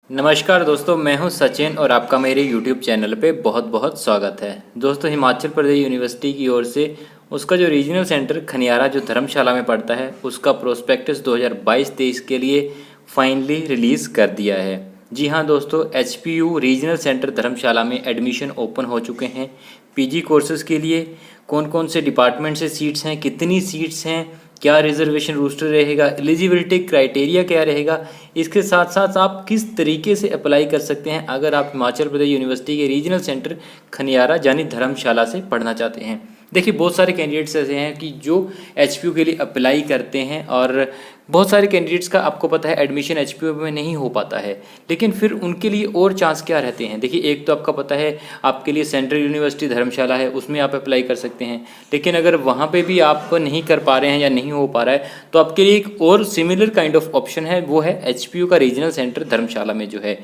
नमस्कार दोस्तों, मैं हूं सचिन और आपका मेरे YouTube चैनल पे बहुत बहुत स्वागत है। दोस्तों, हिमाचल प्रदेश यूनिवर्सिटी की ओर से उसका जो रीजनल सेंटर खनियारा जो धर्मशाला में पड़ता है उसका प्रोस्पेक्टस 2022-23 के लिए फाइनली रिलीज़ कर दिया है। जी हाँ दोस्तों, HPU रीजनल सेंटर धर्मशाला में एडमिशन ओपन हो चुके हैं। PG कोर्सेज़ के लिए कौन कौन से डिपार्टमेंट से सीट्स हैं, कितनी सीट्स हैं, क्या रिजर्वेशन रोस्टर रहेगा, एलिजिबिलिटी क्राइटेरिया क्या रहेगा, इसके साथ साथ आप किस तरीके से अप्लाई कर सकते हैं अगर आप हिमाचल प्रदेश यूनिवर्सिटी के रीजनल सेंटर खनियारा यानी धर्मशाला से पढ़ना चाहते हैं। देखिए, बहुत सारे कैंडिडेट्स ऐसे हैं कि जो HPU के लिए अप्लाई करते हैं और बहुत सारे कैंडिडेट्स का आपको पता है एडमिशन HPU में नहीं हो पाता है, लेकिन फिर उनके लिए और चांस क्या रहते हैं। देखिए, एक तो आपका पता है आपके लिए सेंट्रल यूनिवर्सिटी धर्मशाला है, उसमें आप अप्लाई कर सकते हैं, लेकिन अगर वहाँ पे भी आप नहीं कर पा रहे हैं या नहीं हो पा रहा है तो आपके लिए एक और सिमिलर काइंड ऑफ ऑप्शन है, वो है HPU का रीजनल सेंटर धर्मशाला में जो है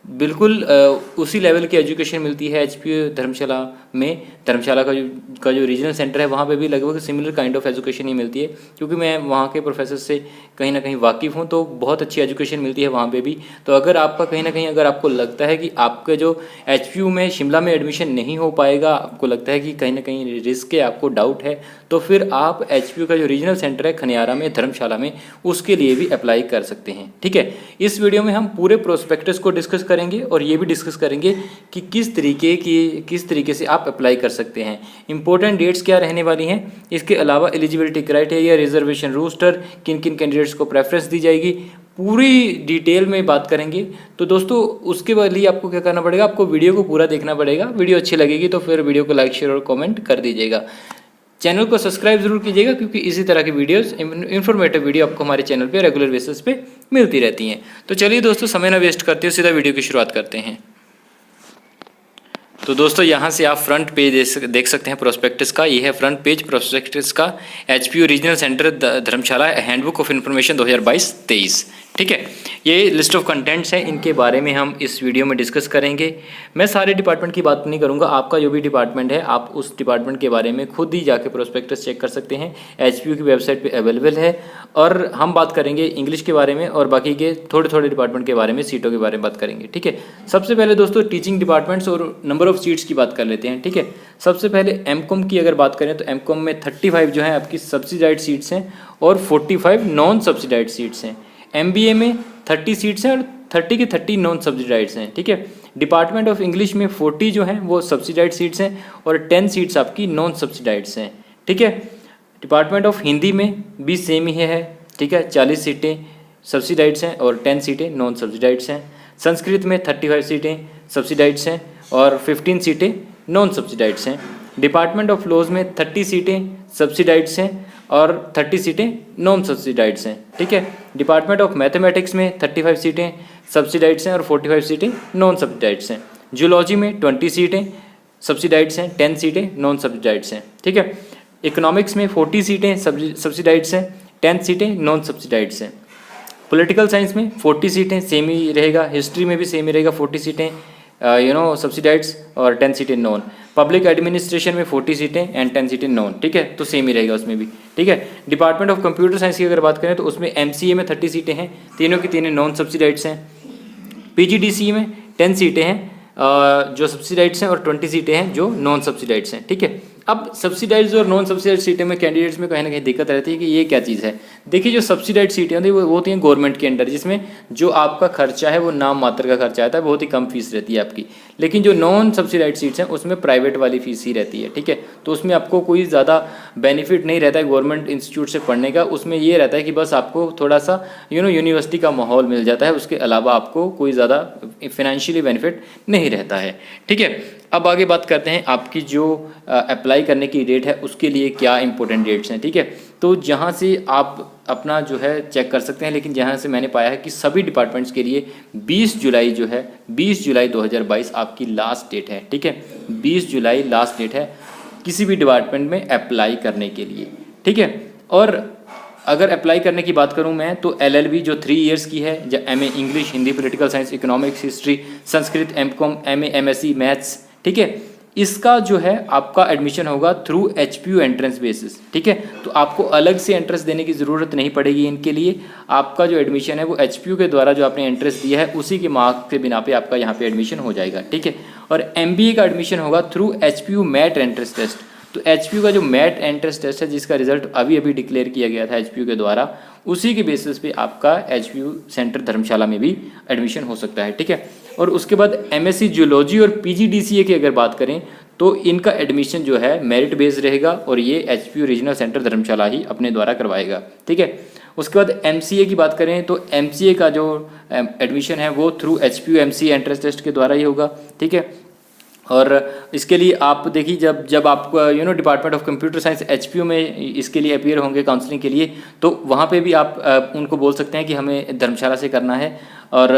बिल्कुल उसी लेवल की एजुकेशन मिलती है। HPU धर्मशाला में धर्मशाला का जो रीजनल सेंटर है वहाँ पे भी लगभग सिमिलर काइंड ऑफ एजुकेशन ही मिलती है, क्योंकि मैं वहाँ के प्रोफेसर से कहीं ना कहीं वाकिफ़ हूँ, तो बहुत अच्छी एजुकेशन मिलती है वहाँ पे भी। तो अगर आपका कहीं ना कहीं अगर आपको लगता है कि आपका जो HPU में शिमला में एडमिशन नहीं हो पाएगा, आपको लगता है कि कहीं ना कहीं रिस्क है, आपको डाउट है, तो फिर आप HPU का जो रीजनल सेंटर है खनियारा में धर्मशाला में उसके लिए भी अप्लाई कर सकते हैं। ठीक है, इस वीडियो में हम पूरे प्रोस्पेक्टस को डिस्कस करेंगे और ये भी डिस्कस करेंगे कि किस तरीके से आप अप्लाई कर सकते हैं, इंपॉर्टेंट डेट्स क्या रहने वाली हैं, इसके अलावा एलिजिबिलिटी क्राइटेरिया, रिजर्वेशन रोस्टर, किन किन कैंडिडेट्स को प्रेफरेंस दी जाएगी, पूरी डिटेल में बात करेंगे। तो दोस्तों, उसके लिए आपको क्या करना पड़ेगा, आपको वीडियो को पूरा देखना पड़ेगा। वीडियो अच्छी लगेगी तो फिर वीडियो को लाइक, शेयर और कमेंट कर दीजिएगा। चैनल को सब्सक्राइब जरूर कीजिएगा, क्योंकि इसी तरह की वीडियोस, इन्फॉर्मेटिव वीडियो आपको हमारे चैनल पे रेगुलर बेसिस पे मिलती रहती हैं। तो चलिए दोस्तों, समय ना वेस्ट करते हुए सीधा वीडियो की शुरुआत करते हैं। तो दोस्तों, यहाँ से आप फ्रंट पेज देख सकते हैं प्रोस्पेक्टस का। ये है फ्रंट पेज प्रोस्पेक्टस का, HPU regional centre Dharamshala handbook of information 2022-23। ठीक है, ये लिस्ट ऑफ कंटेंट्स हैं, इनके बारे में हम इस वीडियो में डिस्कस करेंगे। मैं सारे डिपार्टमेंट की बात नहीं करूँगा, आपका जो भी डिपार्टमेंट है आप उस डिपार्टमेंट के बारे में खुद ही जाके प्रोस्पेक्टस चेक कर सकते हैं, HPU की वेबसाइट पर अवेलेबल है। और हम बात करेंगे इंग्लिश के बारे में और बाकी के थोड़े थोड़े डिपार्टमेंट के बारे में, सीटों के बारे में बात करेंगे। ठीक है, सबसे पहले दोस्तों टीचिंग डिपार्टमेंट्स और नंबर ऑफ सीट्स की बात कर लेते हैं। ठीक है, सबसे पहले MCOM की अगर बात करें तो MCOM में 35 जो है आपकी सब्सिडाइड सीट्स हैं और 45 नॉन सब्सिडाइड सीट्स हैं। MBA में 30 सीट्स हैं और 30 के 30 नॉन सब्सिडाइड्स हैं। ठीक है, डिपार्टमेंट ऑफ इंग्लिश में 40 जो हैं वो सब्सिडाइड सीट्स हैं और 10 सीट्स आपकी नॉन सब्सिडाइड्स हैं। ठीक है, डिपार्टमेंट ऑफ हिंदी में भी सेम ही है। ठीक है, 40 सीटें सब्सिडाइड्स हैं और 10 सीटें नॉन सब्सिडाइड्स हैं। संस्कृत में 35 सीटें सब्सिडाइड्स हैं और 15 सीटें नॉन सब्सिडाइड्स हैं। डिपार्टमेंट ऑफ लॉज में 30 सीटें सब्सिडाइड्स हैं और 30 सीटें नॉन सब्सिडाइड्स हैं। ठीक है, डिपार्टमेंट ऑफ मैथमेटिक्स में 35 सीटें सब्सिडाइड्स हैं और 45 सीटें नॉन सब्सिडाइड्स हैं। जूलॉजी में 20 सीटें सब्सिडाइड्स हैं, 10 सीटें नॉन सब्सिडाइड्स हैं। ठीक है, इकोनॉमिक्स में 40 सीटें सब्सिडाइड्स हैं, 10 सीटें नॉन सब्सिडाइड्स हैं। पॉलिटिकल साइंस में 40 सीटें सेम ही रहेगा, हिस्ट्री में भी सेम ही रहेगा, 40 सीटें सब्सिडाइड्स और 10 सीटें नॉन। पब्लिक एडमिनिस्ट्रेशन में 40 सीटें एंड 10 सीटें नॉन। ठीक है, तो सेम ही रहेगा उसमें भी। ठीक है, डिपार्टमेंट ऑफ कंप्यूटर साइंस की अगर बात करें तो उसमें MCA में 30 सीटें हैं, तीनों की तीनों नॉन सब्सिडाइड्स हैं। PGDCE में 10 सीटें हैं जो सब्सिडाइड्स हैं और 20 सीटें हैं जो नॉन सब्सिडाइड्स हैं। ठीक है, अब सब्सिडाइड्स और नॉन सब्सिडाइड सीटें में कैंडिडेट्स में कहीं ना कहीं दिक्कत रहती है कि ये क्या चीज़ है। देखिए, जो सब्सिडाइड सीटें होती है वो होती हैं गवर्नमेंट के अंडर, जिसमें जो आपका खर्चा है वो नाम मात्र का खर्चा आता है, बहुत ही कम फीस रहती है आपकी। लेकिन जो नॉन सब्सिडाइड सीट्स हैं उसमें प्राइवेट वाली फीस ही रहती है। ठीक है, तो उसमें आपको कोई ज़्यादा बेनिफिट नहीं रहता है गवर्नमेंट इंस्टीट्यूट से पढ़ने का। उसमें ये रहता है कि बस आपको थोड़ा सा यूनिवर्सिटी का माहौल मिल जाता है, उसके अलावा आपको कोई ज़्यादा फाइनेंशियली बेनिफिट नहीं रहता है। ठीक है, अब आगे बात करते हैं आपकी जो अप्लाई करने की डेट है उसके लिए क्या इंपॉर्टेंट डेट्स हैं। ठीक है, तो जहाँ से आप अपना जो है चेक कर सकते हैं, लेकिन जहाँ से मैंने पाया है कि सभी डिपार्टमेंट्स के लिए 20 जुलाई जो है 20 जुलाई 2022 आपकी लास्ट डेट है। ठीक है, 20 जुलाई लास्ट डेट है किसी भी डिपार्टमेंट में अप्लाई करने के लिए। ठीक है, और अगर अप्लाई करने की बात करूं मैं तो LLB जो 3 इयर्स की है, MA English, Hindi, political science, economics, history, Sanskrit, MCOM, MA MSc maths, ठीक है, इसका जो है आपका एडमिशन होगा थ्रू HPU एंट्रेंस बेसिस, ठीक है। तो आपको अलग से एंट्रेंस देने की ज़रूरत नहीं पड़ेगी इनके लिए। आपका जो एडमिशन है वो HPU के द्वारा जो आपने एंट्रेंस दिया है उसी के मार्क्स के बिना पे आपका यहाँ पे एडमिशन हो जाएगा, ठीक है। और MBA का एडमिशन होगा through HPU MAT entrance test. तो HPU का जो मैट एंट्रेंस टेस्ट है जिसका रिजल्ट अभी अभी डिक्लेयर किया गया था HPU के द्वारा, उसी के बेसिस पे आपका HPU सेंटर धर्मशाला में भी एडमिशन हो सकता है, ठीक है। और उसके बाद MSc जियोलॉजी और PGDCA की अगर बात करें तो इनका एडमिशन जो है मेरिट बेस्ड रहेगा और ये HPU रीजनल सेंटर धर्मशाला ही अपने द्वारा करवाएगा, ठीक है। उसके बाद MCA की बात करें तो MCA का जो एडमिशन है वो through HPU MCA entrance test के द्वारा ही होगा, ठीक है। और इसके लिए आप देखिए जब आप department of computer science HPU में इसके लिए अपीयर होंगे काउंसलिंग के लिए, तो वहाँ पे भी आप उनको बोल सकते हैं कि हमें धर्मशाला से करना है, और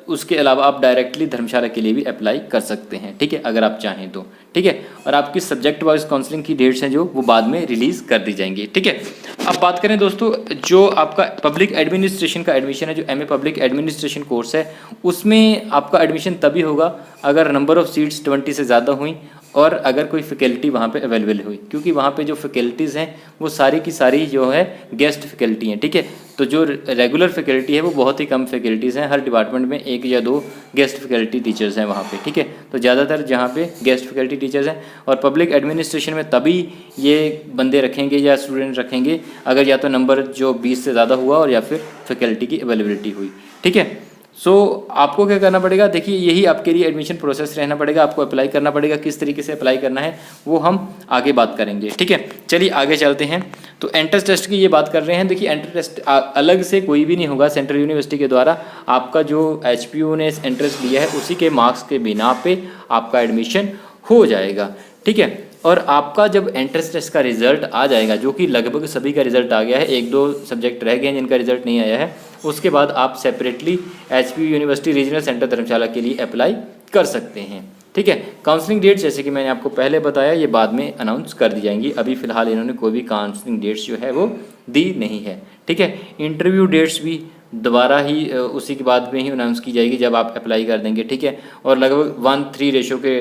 उसके अलावा आप डायरेक्टली धर्मशाला के लिए भी अप्लाई कर सकते हैं, ठीक है, अगर आप चाहें तो, ठीक है। और आपकी सब्जेक्ट वाइज काउंसलिंग की डेट्स हैं जो वो बाद में रिलीज़ कर दी जाएंगी, ठीक है। अब बात करें दोस्तों, जो आपका पब्लिक एडमिनिस्ट्रेशन का एडमिशन है, जो MA पब्लिक एडमिनिस्ट्रेशन कोर्स है, उसमें आपका एडमिशन तभी होगा अगर नंबर ऑफ़ सीट्स 20 से ज़्यादा हुई और अगर कोई फैकल्टी वहाँ पे अवेलेबल हुई, क्योंकि वहाँ पे जो फैकल्टीज़ हैं वो सारी की सारी जो है गेस्ट फैकल्टी हैं, ठीक है। तो जो रेगुलर फैकल्टी है वो बहुत ही कम फैकल्टीज़ हैं, हर डिपार्टमेंट में 1 या 2 गेस्ट फैकल्टी टीचर्स हैं वहाँ पे, ठीक है। तो ज़्यादातर जहाँ पे गेस्ट फैकल्टी टीचर्स हैं, और पब्लिक एडमिनिस्ट्रेशन में तभी ये बंदे रखेंगे या स्टूडेंट रखेंगे अगर या तो नंबर जो 20 से ज़्यादा हुआ और या फिर फैकल्टी की अवेलेबिलिटी हुई, ठीक है। सो आपको क्या करना पड़ेगा, देखिए यही आपके लिए एडमिशन प्रोसेस रहना पड़ेगा, आपको अप्लाई करना पड़ेगा। किस तरीके से अप्लाई करना है वो हम आगे बात करेंगे, ठीक है। चलिए आगे चलते हैं। तो एंट्रेंस टेस्ट की ये बात कर रहे हैं। देखिए एंट्रेंस टेस्ट अलग से कोई भी नहीं होगा, सेंट्रल यूनिवर्सिटी के द्वारा आपका जो HPU ने एंट्रेंस लिया है उसी के मार्क्स के बिना पे आपका एडमिशन हो जाएगा, ठीक है। और आपका जब एंट्रेंस टेस्ट का रिजल्ट आ जाएगा, जो कि लगभग सभी का रिजल्ट आ गया है, 1-2 सब्जेक्ट रह गए हैं जिनका रिजल्ट नहीं आया है, उसके बाद आप separately HPU university regional centre Dharamshala के लिए अप्लाई कर सकते हैं, ठीक है। काउंसलिंग डेट्स जैसे कि मैंने आपको पहले बताया ये बाद में अनाउंस कर दी जाएंगी, अभी फ़िलहाल इन्होंने कोई भी काउंसलिंग डेट्स जो है वो दी नहीं है, ठीक है। इंटरव्यू डेट्स भी दोबारा ही उसी के बाद में ही अनाउंस की जाएगी जब आप अप्लाई कर देंगे, ठीक है। और लगभग 1:3 रेशो के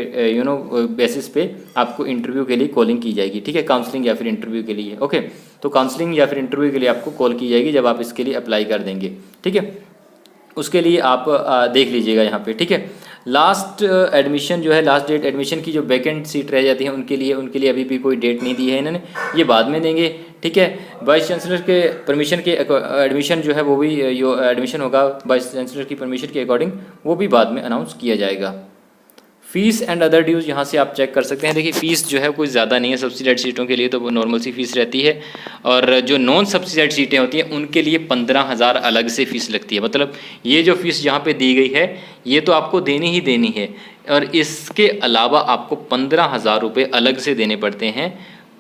बेसिस पे आपको इंटरव्यू के लिए कॉलिंग की जाएगी, ठीक है, काउंसलिंग या फिर इंटरव्यू के लिए, ओके। तो काउंसलिंग या फिर इंटरव्यू के लिए आपको कॉल की जाएगी जब आप इसके लिए अप्लाई कर देंगे, ठीक है। उसके लिए आप देख लीजिएगा यहाँ पे, ठीक है। लास्ट एडमिशन जो है, लास्ट डेट एडमिशन की जो वैकेंट सीट रह जाती है उनके लिए अभी भी कोई डेट नहीं दी है इन्होंने, ये बाद में देंगे, ठीक है। वाइस चांसलर के परमिशन के एडमिशन जो है वो भी जो एडमिशन होगा वाइस चांसलर की परमिशन के अकॉर्डिंग वो भी बाद में अनाउंस किया जाएगा। फीस एंड अदर ड्यूज़ यहाँ से आप चेक कर सकते हैं। देखिए फ़ीस जो है कोई ज़्यादा नहीं है, सब्सिडाइड सीटों के लिए तो वो नॉर्मल सी फ़ीस रहती है, और जो नॉन सब्सिडाइड सीटें होती हैं उनके लिए 15,000 अलग से फ़ीस लगती है। मतलब ये जो फ़ीस यहाँ पे दी गई है ये तो आपको देनी ही देनी है, और इसके अलावा आपको 15,000 रुपये अलग से देने पड़ते हैं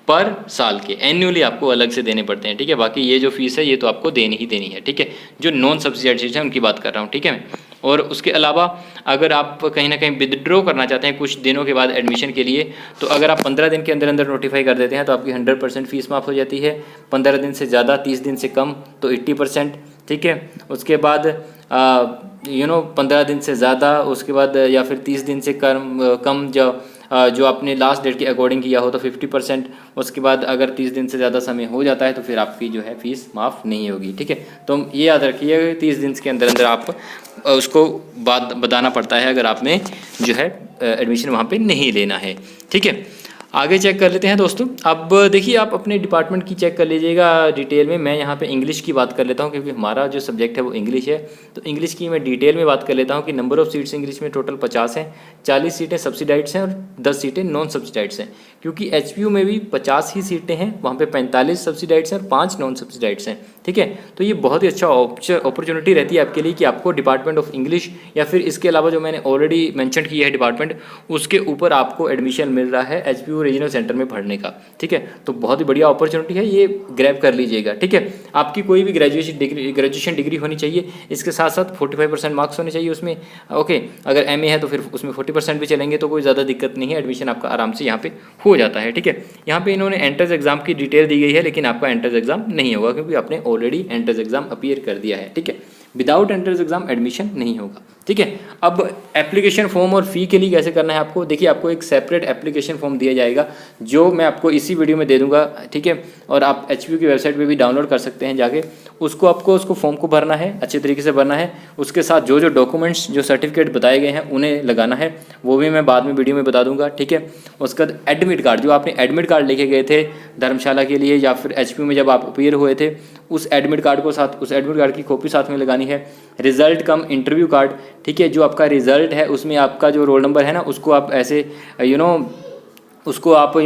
पर साल के, एन्युअली आपको अलग से देने पड़ते हैं, ठीक है। बाकी ये जो फीस है ये तो आपको देनी ही देनी है, ठीक है। जो नॉन सब्सिडाइड सीट्स हैं उनकी बात कर रहा हूँ, ठीक है। और उसके अलावा अगर आप कहीं ना कहीं विदड्रॉ करना चाहते हैं कुछ दिनों के बाद एडमिशन के लिए, तो अगर आप 15 दिन के अंदर अंदर नोटिफाई कर देते हैं तो आपकी 100% फ़ीस माफ़ हो जाती है। 15 दिन से ज़्यादा, 30 दिन से कम तो 80%, ठीक है। उसके बाद 15 दिन से ज़्यादा, उसके बाद या फिर 30 दिन से कम जो आपने लास्ट डेट के अकॉर्डिंग किया हो तो 50%। उसके बाद अगर 30 दिन से ज़्यादा समय हो जाता है तो फिर आपकी जो है फ़ीस माफ़ नहीं होगी, ठीक है। तो ये याद रखिए 30 दिन के अंदर अंदर आप उसको बताना पड़ता है अगर आपने जो है एडमिशन वहाँ पे नहीं लेना है, ठीक है। आगे चेक कर लेते हैं दोस्तों। अब देखिए आप अपने डिपार्टमेंट की चेक कर लीजिएगा डिटेल में। मैं यहाँ पे इंग्लिश की बात कर लेता हूँ क्योंकि हमारा जो सब्जेक्ट है वो इंग्लिश है, तो इंग्लिश की मैं डिटेल में बात कर लेता हूँ कि नंबर ऑफ़ सीट्स इंग्लिश में टोटल 50 हैं, 40 सीटें सब्सिडाइड्स हैं और 10 सीटें नॉन सब्सिडाइड्स हैं। क्योंकि HPU में भी 50 ही सीटें हैं, वहाँ पे 45 सब्सिडाइड्स हैं और 5 नॉन सब्सिडाइड्स हैं, ठीक है। तो ये बहुत ही अच्छा अपॉर्चुनिटी रहती है आपके लिए कि आपको डिपार्टमेंट ऑफ इंग्लिश या फिर इसके अलावा जो मैंने ऑलरेडी मेंशन किया है डिपार्टमेंट, उसके ऊपर आपको एडमिशन मिल रहा है HPU रीजनल सेंटर में पढ़ने का, ठीक है। तो बहुत ही बढ़िया अपॉर्चुनिटी है, ये ग्रैब कर लीजिएगा, ठीक है। आपकी कोई भी ग्रेजुएशन डिग्री होनी चाहिए, इसके साथ साथ 45% मार्क्स होने चाहिए उसमें, ओके। अगर MA है तो फिर उसमें 40% भी चलेंगे तो कोई ज़्यादा दिक्कत नहीं है, एडमिशन आपका आराम से यहाँ पे हो जाता है, ठीक है। यहाँ पे इन्होंने एंट्रेंस एग्जाम की डिटेल दी गई है, लेकिन आपका एंट्रेंस एग्जाम नहीं होगा क्योंकि आपने ऑलरेडी एंट्रेंस एग्जाम अपीयर कर दिया है, ठीक है। विदाउट एंट्रेंस एग्जाम एडमिशन नहीं होगा, ठीक है। अब एप्लीकेशन फॉर्म और फ़ी के लिए कैसे करना है आपको, देखिए आपको एक सेपरेट एप्लीकेशन फॉर्म दिया जाएगा जो मैं आपको इसी वीडियो में दे दूंगा, ठीक है। और आप एचपीयू की वेबसाइट पे भी डाउनलोड कर सकते हैं जाके, उसको फॉर्म को भरना है, अच्छे तरीके से भरना है। उसके साथ जो जो डॉक्यूमेंट्स जो सर्टिफिकेट बताए गए हैं उन्हें लगाना है, वो भी मैं बाद में वीडियो में बता दूंगा, ठीक है। उसके बाद एडमिट कार्ड, जो आपने एडमिट कार्ड लेके गए थे धर्मशाला के लिए या फिर एचपीयू में जब आप अपीयर हुए थे, उस एडमिट कार्ड को साथ, उस एडमिट कार्ड की कॉपी साथ में लगानी है। रिजल्ट कम इंटरव्यू कार्ड, ठीक है, जो आपका रिजल्ट है उसमें आपका जो रोल नंबर है ना, उसको आप ऐसे उसको आप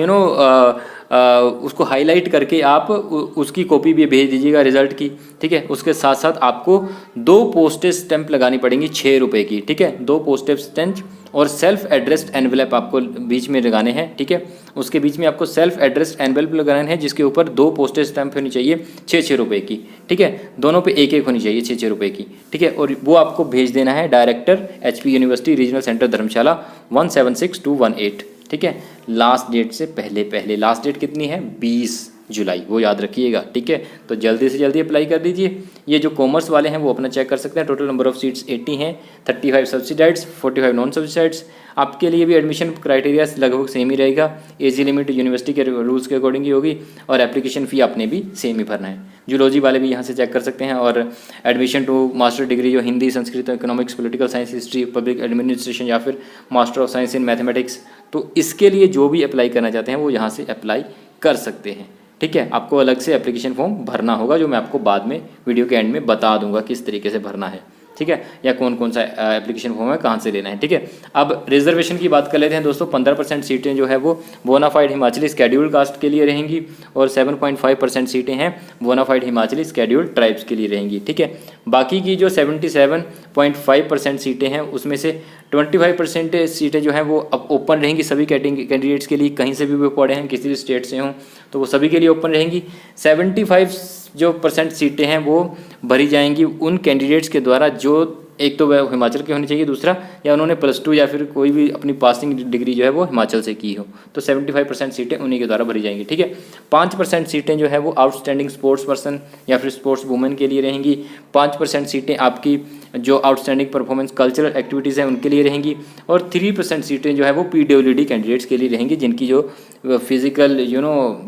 उसको हाईलाइट करके आप उसकी कॉपी भी भेज दीजिएगा रिजल्ट की, ठीक है। उसके साथ साथ आपको 2 पोस्टेज स्टैंप लगानी पड़ेंगी 6 रुपये की, ठीक है, 2 पोस्टेज स्टैंप और सेल्फ एड्रेस्ड एनवेलप आपको बीच में लगाने हैं, ठीक है। उसके बीच में आपको सेल्फ एड्रेस्ड एनवेलप लगाने हैं जिसके ऊपर 2 पोस्टेज स्टैंप होनी चाहिए 6-6 रुपये की, ठीक है, दोनों पे एक एक होनी चाहिए 6-6 रुपये की, ठीक है। और वो आपको भेज देना है director HP university regional centre Dharamshala 176218, ठीक है। लास्ट डेट से पहले लास्ट डेट कितनी है 20 जुलाई, वो याद रखिएगा, ठीक है। तो जल्दी से जल्दी अप्लाई कर दीजिए। ये जो कॉमर्स वाले हैं वो अपना चेक कर सकते हैं। टोटल नंबर ऑफ सीट्स 80 हैं, 35 सब्सिडाइड्स, 45 नॉन सब्सिडाइड्स। आपके लिए भी एडमिशन क्राइटेरिया लगभग सेम ही रहेगा। एज लिमिट यूनिवर्सिटी के रूल्स के अकॉर्डिंग ही होगी और एप्लीकेशन फ़ी आपने भी सेम ही भरना है। जूलॉजी वाले भी यहाँ से चेक कर सकते हैं। और एडमिशन टू मास्टर डिग्री जो Hindi, Sanskrit, economics, political science, history, public administration या फिर master of science in mathematics, तो इसके लिए जो भी अप्लाई करना चाहते हैं वो यहाँ से अप्लाई कर सकते हैं, ठीक है। आपको अलग से एप्लीकेशन फॉर्म भरना होगा जो मैं आपको बाद में वीडियो के एंड में बता दूंगा किस तरीके से भरना है, ठीक है, या कौन कौन सा एप्लीकेशन फॉर्म है कहाँ से लेना है, ठीक है। अब रिजर्वेशन की बात कर लेते हैं दोस्तों। 15% सीटें जो है वो बोनाफाइड हिमाचली स्केड्यूल कास्ट के लिए रहेंगी और 7.5% सीटें हैं बोनाफाइड हिमाचली स्केड्यूल ट्राइब्स के लिए रहेंगी, ठीक है। बाकी की जो 77.5% सीटें हैं उसमें से 25% सीटें जो हैं वो अब ओपन रहेंगी सभी कैंडिडेट्स के लिए, कहीं से भी वो पढ़े हैं, किसी भी स्टेट से हों तो वो सभी के लिए ओपन रहेंगी। 75% सीटें हैं वो भरी जाएंगी उन कैंडिडेट्स के द्वारा जो एक तो वह हिमाचल की होनी चाहिए, दूसरा या उन्होंने +2 या फिर कोई भी अपनी पासिंग डिग्री जो है वो हिमाचल से की हो, तो 75% सीटें उन्हीं के द्वारा भरी जाएंगी, ठीक है। 5% सीटें जो है वो आउटस्टैंडिंग स्पोर्ट्स पर्सन या फिर स्पोर्ट्स वुमेन के लिए रहेंगी। 5% सीटें आपकी जो आउटस्टैंडिंग परफॉर्मेंस कल्चरल एक्टिविटीज़ हैं उनके लिए रहेंगी। और 3% सीटें जो है वो PWD कैंडिडेट्स के लिए रहेंगी जिनकी जो फिजिकल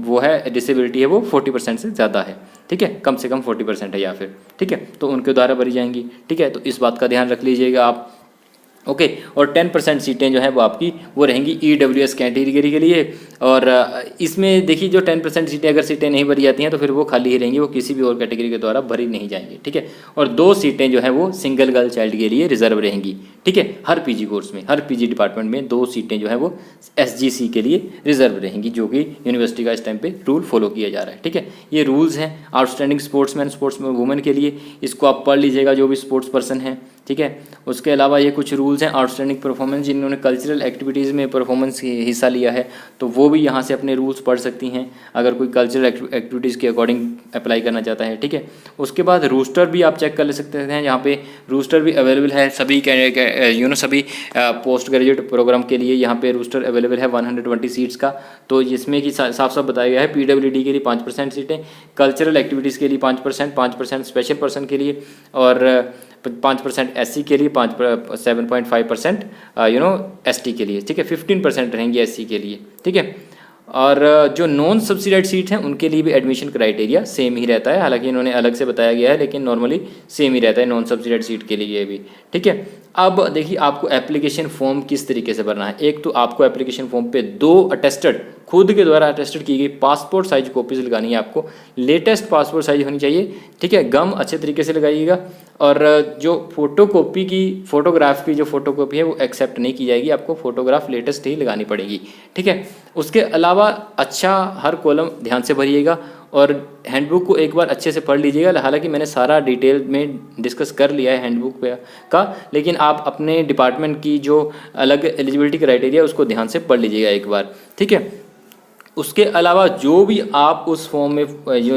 वो है डिसेबिलिटी है वो 40% से ज़्यादा है, ठीक है, कम से कम 40% है या फिर, ठीक है, तो उनके द्वारा भरी जाएंगी, ठीक है। तो इस बात का ध्यान रख लीजिएगा आप, ओके। और 10% सीटें जो है वो आपकी वो रहेंगी EWS कैटेगरी के लिए। और इसमें देखिए जो 10% सीटें अगर सीटें नहीं भरी जाती हैं तो फिर वो खाली ही रहेंगी, वो किसी भी और कैटेगरी के द्वारा भरी नहीं जाएंगी, ठीक है। और 2 सीटें जो है वो सिंगल गर्ल चाइल्ड के लिए रिजर्व रहेंगी, ठीक है। हर PG कोर्स में, हर PG डिपार्टमेंट में 2 सीटें जो है वो SGC के लिए रिजर्व रहेंगी, जो कि यूनिवर्सिटी का इस टाइम पे रूल फॉलो किया जा रहा है, ठीक है। ये रूल्स हैं आउटस्टैंडिंग स्पोर्ट्समैन, स्पोर्ट्समैन वुमेन के लिए, इसको आप पढ़ लीजिएगा जो भी स्पोर्ट्स पर्सन है, ठीक है। उसके अलावा ये कुछ रूल्स हैं आउटस्टैंडिंग परफॉर्मेंस, जिन्होंने कल्चरल एक्टिविटीज़ में परफॉर्मेंस हिस्सा लिया है तो वो भी यहाँ से अपने रूल्स पढ़ सकती हैं अगर कोई कल्चरल एक्टिविटीज़ के अकॉर्डिंग अप्लाई करना चाहता है, ठीक है। उसके बाद रूस्टर भी आप चेक कर ले सकते हैं, यहाँ पे रूस्टर भी अवेलेबल है सभी सभी पोस्ट ग्रेजुएट प्रोग्राम के लिए। यहाँ पे रूस्टर अवेलेबल है 120 सीट्स का, तो जिसमें कि साफ साफ बताया गया है PWD के लिए 5% सीटें, कल्चरल एक्टिविटीज़ के लिए 5% स्पेशल पर्सन के लिए और 5% SC के लिए, 7.5% ST के लिए, ठीक है। 15% रहेंगी SC के लिए, ठीक है। और जो नॉन सब्सिडाइड सीट हैं उनके लिए भी एडमिशन क्राइटेरिया सेम ही रहता है, हालांकि इन्होंने अलग से बताया गया है लेकिन नॉर्मली सेम ही रहता है नॉन सब्सिडाइड सीट के लिए भी, ठीक है। अब देखिए आपको एप्लीकेशन फॉर्म किस तरीके से भरना है। एक तो आपको एप्लीकेशन फॉर्म पे 2 अटेस्टेड, खुद के द्वारा अटेस्टेड की गई पासपोर्ट साइज कॉपीज लगानी है आपको, लेटेस्ट पासपोर्ट साइज होनी चाहिए, ठीक है। गम अच्छे तरीके से लगाइएगा। और जो फोटोकॉपी की फोटोग्राफ की जो फोटोकॉपी है वो एक्सेप्ट नहीं की जाएगी, आपको फोटोग्राफ लेटेस्ट ही लगानी पड़ेगी, ठीक है। उसके अलावा अच्छा हर कॉलम ध्यान से भरिएगा और हैंडबुक को एक बार अच्छे से पढ़ लीजिएगा। हालांकि मैंने सारा डिटेल में डिस्कस कर लिया है हैंडबुक का, लेकिन आप अपने डिपार्टमेंट की जो अलग एलिजिबिलिटी क्राइटेरिया उसको ध्यान से पढ़ लीजिएगा एक बार, ठीक है। उसके अलावा जो भी आप उस फॉर्म में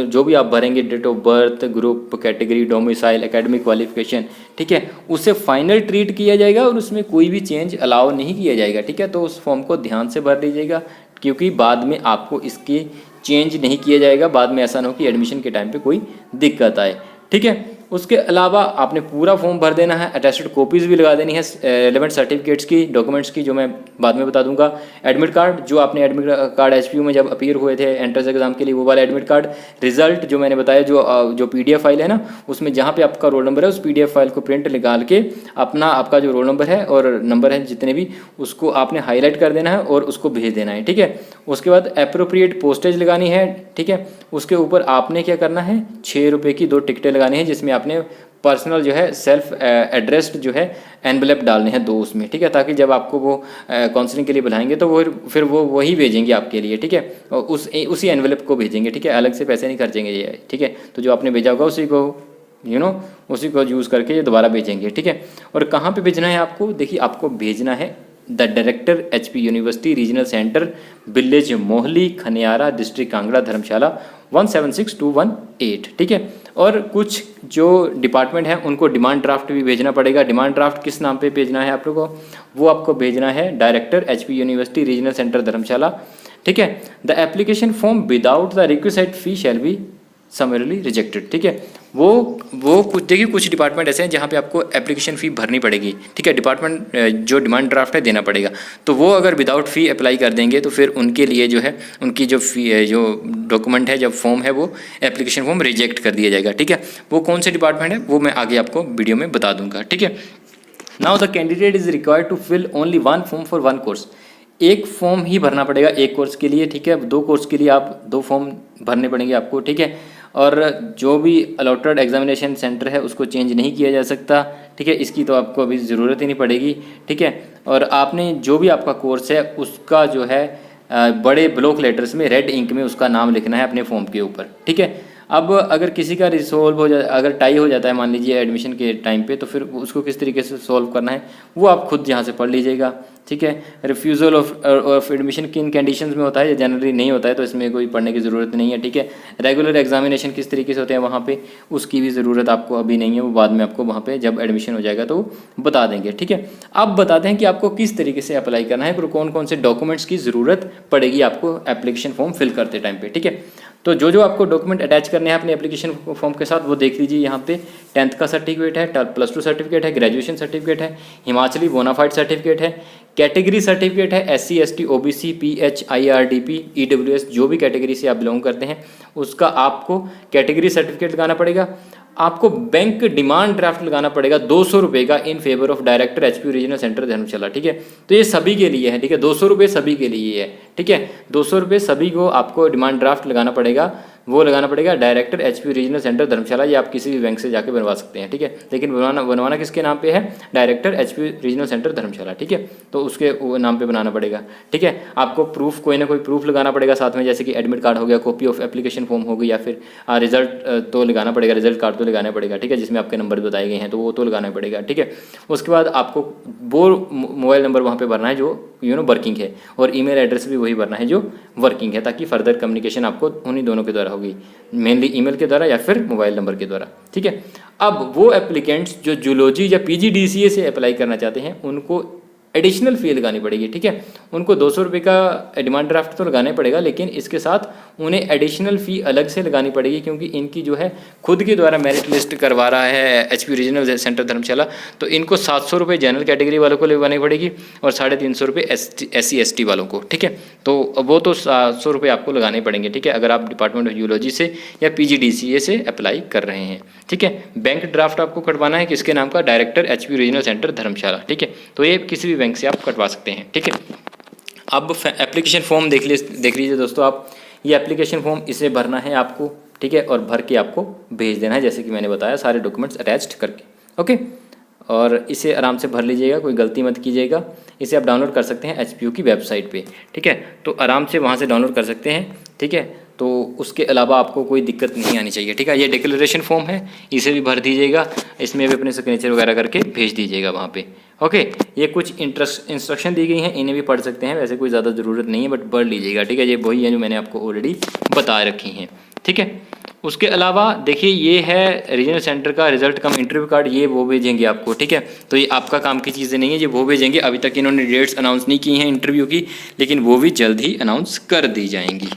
जो भी आप भरेंगे, date of birth, group, category, domicile, academic qualification, ठीक है, उसे फाइनल ट्रीट किया जाएगा और उसमें कोई भी चेंज अलाउ नहीं किया जाएगा, ठीक है। तो उस फॉर्म को ध्यान से भर लीजिएगा क्योंकि बाद में आपको इसके चेंज नहीं किया जाएगा, बाद में ऐसा ना हो कि एडमिशन के टाइम पे कोई दिक्कत आए, ठीक है। उसके अलावा आपने पूरा फॉर्म भर देना है, अटेस्टेड कॉपीज़ भी लगा देनी है रेलेवेंट सर्टिफिकेट्स की, डॉक्यूमेंट्स की, जो मैं बाद में बता दूंगा। एडमिट कार्ड, जो आपने एडमिट कार्ड एचपीयू में जब अपीयर हुए थे एंट्रेंस एग्जाम के लिए, वो वाला एडमिट कार्ड। रिजल्ट जो मैंने बताया, जो पीडीएफ फाइल है ना, उसमें जहाँ पे आपका रोल नंबर है उस पीडीएफ फाइल को प्रिंट निकाल के अपना आपका जो रोल नंबर है और नंबर है जितने भी, उसको आपने हाईलाइट कर देना है और उसको भेज देना है, ठीक है। उसके बाद एप्रोप्रिएट पोस्टेज लगानी है, ठीक है। उसके ऊपर आपने क्या करना है, 6 रुपये की 2 टिकटें लगानी है, जिसमें आपने पर्सनल जो है सेल्फ एड्रेस्ड जो है एनवेलप डालने हैं 2 उसमें, ठीक है, ताकि जब आपको वो काउंसलिंग के लिए बुलाएंगे तो वो फिर वो वही भेजेंगे आपके लिए, ठीक है, और उसी एनवेलप को भेजेंगे, ठीक है, अलग से पैसे नहीं खर्चेंगे ये, ठीक है। तो जो आपने भेजा होगा उसी को उसी को यूज़ करके ये दोबारा भेजेंगे, ठीक है। और कहाँ पे भेजना है आपको, देखिए आपको भेजना है the director HP university regional centre, village Mohli, Khaniyara, district Kangra, Dharamshala 176218, ठीक है। और कुछ जो डिपार्टमेंट हैं उनको डिमांड ड्राफ्ट भी भेजना पड़ेगा। डिमांड ड्राफ्ट किस नाम पे भेजना है आप लोगों को, वो आपको भेजना है director HP university regional centre Dharamshala, ठीक है। The application form without the request fee shall be summarily rejected, ठीक है। वो कुछ देखिए, कुछ डिपार्टमेंट ऐसे हैं जहाँ पे आपको एप्लीकेशन फ़ी भरनी पड़ेगी, ठीक है, डिपार्टमेंट जो डिमांड ड्राफ्ट है देना पड़ेगा, तो वो अगर विदाउट फ़ी अप्लाई कर देंगे तो फिर उनके लिए जो है उनकी जो फ़ी जो डॉक्यूमेंट है, जब फॉर्म है, वो एप्लीकेशन फॉर्म रिजेक्ट कर दिया जाएगा, ठीक है। वो कौन से डिपार्टमेंट है वो मैं आगे आपको वीडियो में बता दूंगा, ठीक है। Now the candidate is required to fill only 1 form for 1 course, एक फॉर्म ही भरना पड़ेगा एक कोर्स के लिए, ठीक है। 2 कोर्स के लिए आप 2 फॉर्म भरने पड़ेंगे आपको, ठीक है। और जो भी अलॉटेड एग्जामिनेशन सेंटर है उसको चेंज नहीं किया जा सकता, ठीक है, इसकी तो आपको अभी ज़रूरत ही नहीं पड़ेगी, ठीक है। और आपने जो भी आपका कोर्स है उसका जो है बड़े ब्लॉक लेटर्स में रेड इंक में उसका नाम लिखना है अपने फॉर्म के ऊपर, ठीक है। अब अगर किसी का रिसोल्व हो जाए, अगर टाई हो जाता है मान लीजिए एडमिशन के टाइम पे, तो फिर उसको किस तरीके से सॉल्व करना है वो आप खुद यहाँ से पढ़ लीजिएगा, ठीक है। रिफ्यूज़ल ऑफ एडमिशन किन कंडीशंस में होता है, जनरली नहीं होता है, तो इसमें कोई पढ़ने की ज़रूरत नहीं है, ठीक है। रेगुलर एग्जामिनेशन किस तरीके से होते हैं वहाँ पे, उसकी भी ज़रूरत आपको अभी नहीं है, वो बाद में आपको वहाँ पे जब एडमिशन हो जाएगा तो बता देंगे, ठीक है। अब बताते हैं कि आपको किस तरीके से अप्लाई करना है, फिर कौन कौन से डॉक्यूमेंट्स की ज़रूरत पड़ेगी आपको एप्लीकेशन फॉर्म फिल करते टाइम पर, ठीक है। तो जो आपको डॉक्यूमेंट अटैच करने हैं अपने एप्लीकेशन फॉर्म के साथ वो देख लीजिए यहाँ पे। 10th का सर्टिफिकेट है, +2 सर्टिफिकेट है, ग्रेजुएशन सर्टिफिकेट है, हिमाचली बोनाफाइड सर्टिफिकेट है, कैटेगरी सर्टिफिकेट है, SC ST OBC PH IRDP EWS, जो भी कैटेगरी से आप बिलोंग करते हैं उसका आपको कैटेगरी सर्टिफिकेट लगाना पड़ेगा। आपको बैंक डिमांड ड्राफ्ट लगाना पड़ेगा 200 रुपये का in favour of director HP regional centre Dharamshala, ठीक है। तो ये सभी के लिए है, ठीक है, 200 रुपये सभी के लिए है, ठीक है। 200 रुपये सभी को आपको डिमांड ड्राफ्ट लगाना पड़ेगा, वो लगाना पड़ेगा डायरेक्टर एचपी रीजनल सेंटर धर्मशाला। ये आप किसी भी बैंक से जाके बनवा सकते हैं, ठीक है, लेकिन बनवाना किसके नाम पे है, director HP regional centre Dharamshala, ठीक है। तो उसके नाम पे बनाना पड़ेगा, ठीक है। आपको प्रूफ, कोई ना कोई प्रूफ लगाना पड़ेगा साथ में, जैसे कि एडमिट कार्ड हो गया, कॉपी ऑफ एप्लीकेशन फॉर्म हो गई, या फिर रिजल्ट तो लगाना पड़ेगा, रिजल्ट कार्ड तो लगाना पड़ेगा, ठीक है, जिसमें आपके नंबर बताए गए हैं तो वो तो लगाना पड़ेगा, ठीक है। उसके बाद आपको वो मोबाइल नंबर वहाँ पे भरना है जो वर्किंग है, और ईमेल एड्रेस भी वही भरना है जो वर्किंग है, ताकि फर्दर कम्युनिकेशन आपको उन्हीं दोनों के द्वारा होगी, मेनली ईमेल के द्वारा या फिर मोबाइल नंबर के द्वारा, ठीक है। अब वो एप्लीकेंट्स जो जूलॉजी या PGDCA से अप्लाई करना चाहते हैं उनको एडिशनल फ़ी लगानी पड़ेगी, ठीक है। उनको 200 रुपये का डिमांड ड्राफ्ट तो लगाना पड़ेगा, लेकिन इसके साथ उन्हें एडिशनल फ़ी अलग से लगानी पड़ेगी, क्योंकि इनकी जो है खुद के द्वारा मेरिट लिस्ट करवा रहा है एचपी रीजनल सेंटर धर्मशाला, तो इनको 700 रुपये जनरल कैटेगरी वालों को लगानी पड़ेगी और 350 रुपये SC ST वालों को, ठीक है। तो वो तो 700 रुपये आपको लगाने पड़ेंगे, ठीक है, अगर आप डिपार्टमेंट ऑफ जूलॉजी से या PGDCA से अप्लाई कर रहे हैं, ठीक है। बैंक ड्राफ्ट आपको कटवाना है किसके नाम का, director HP regional centre Dharamshala, ठीक है। तो ये किसी भी बैंक से आप कटवा सकते हैं, ठीक है। अब एप्लीकेशन फॉर्म देख लीजिए दोस्तों आप, ये एप्लीकेशन फॉर्म इसे भरना है आपको, ठीक है, और भर के आपको भेज देना है, जैसे कि मैंने बताया सारे डॉक्यूमेंट्स अटैच्ड करके, ओके। और इसे आराम से भर लीजिएगा, कोई गलती मत कीजिएगा। इसे आप डाउनलोड कर सकते हैं HPU की वेबसाइट पे, ठीक है, तो आराम से वहाँ से डाउनलोड कर सकते हैं, ठीक है। तो उसके अलावा आपको कोई दिक्कत नहीं आनी चाहिए, ठीक है। ये डिक्लेरेशन फॉर्म है, इसे भी भर दीजिएगा, इसमें भी अपने सिग्नेचर वगैरह करके भेज दीजिएगा वहाँ पे, ओके। ये कुछ इंस्ट्रक्शन दी गई हैं, इन्हें भी पढ़ सकते हैं, वैसे कोई ज़्यादा ज़रूरत नहीं है, बट पढ़ लीजिएगा, ठीक है। ये वही है जो मैंने आपको ऑलरेडी बता रखी हैं, ठीक है। उसके अलावा देखिए ये है रीजनल सेंटर का रिजल्ट कम इंटरव्यू कार्ड, ये वो भेजेंगे आपको, ठीक है। तो ये आपका काम की चीज़ें नहीं है, ये वो भेजेंगे। अभी तक इन्होंने डेट्स अनाउंस नहीं की हैं इंटरव्यू की, लेकिन वो भी जल्द ही अनाउंस कर दी जाएंगी।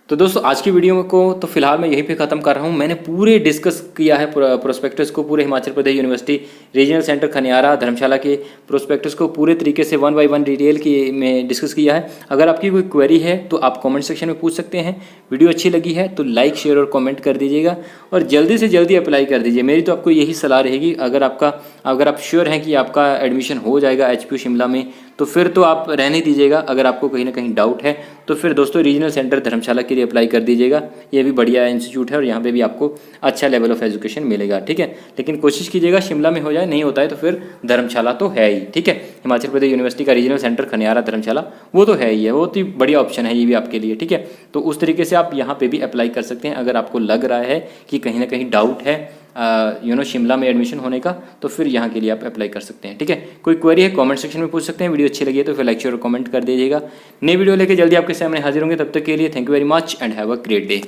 तो दोस्तों आज की वीडियो को तो फिलहाल मैं यहीं पे ख़त्म कर रहा हूँ। मैंने पूरे डिस्कस किया है प्रोस्पेक्टस को, पूरे Himachal Pradesh university regional centre Khaniyara धर्मशाला के प्रोस्पेक्टस को पूरे तरीके से 1 बाय 1 डिटेल की में डिस्कस किया है। अगर आपकी कोई क्वेरी है तो आप कमेंट सेक्शन में पूछ सकते हैं। वीडियो अच्छी लगी है तो लाइक शेयर और कमेंट कर दीजिएगा और जल्दी से जल्दी अप्लाई कर दीजिए। मेरी तो आपको यही सलाह रहेगी, अगर आप श्योर हैं कि आपका एडमिशन हो जाएगा HPU शिमला में तो फिर तो आप रहने दीजिएगा। अगर आपको कहीं ना कहीं डाउट है तो फिर दोस्तों रीजनल सेंटर धर्मशाला के लिए अप्लाई कर दीजिएगा। ये भी बढ़िया इंस्टीट्यूट है और यहाँ पे भी आपको अच्छा लेवल ऑफ एजुकेशन मिलेगा, ठीक है। लेकिन कोशिश कीजिएगा शिमला में हो जाए, नहीं होता है तो फिर धर्मशाला तो है ही, ठीक है। हिमाचल प्रदेश यूनिवर्सिटी का रीजनल सेंटर खनियारा धर्मशाला वो तो है ही है, बहुत ही बढ़िया ऑप्शन है ये भी आपके लिए, ठीक है। तो उस तरीके से आप यहाँ पे भी अप्लाई कर सकते हैं। अगर आपको लग रहा है कि कहीं ना कहीं डाउट है शिमला में एडमिशन होने का तो फिर यहाँ के लिए आप अप्लाई कर सकते हैं, ठीक है। कोई क्वेरी है कमेंट सेक्शन में पूछ सकते हैं। वीडियो अच्छी लगी है तो फिर लाइक शेयर और कमेंट कर दीजिएगा। नई वीडियो लेके जल्दी आपके सामने हाजिर होंगे, तब तक के लिए thank you very much and have a great day.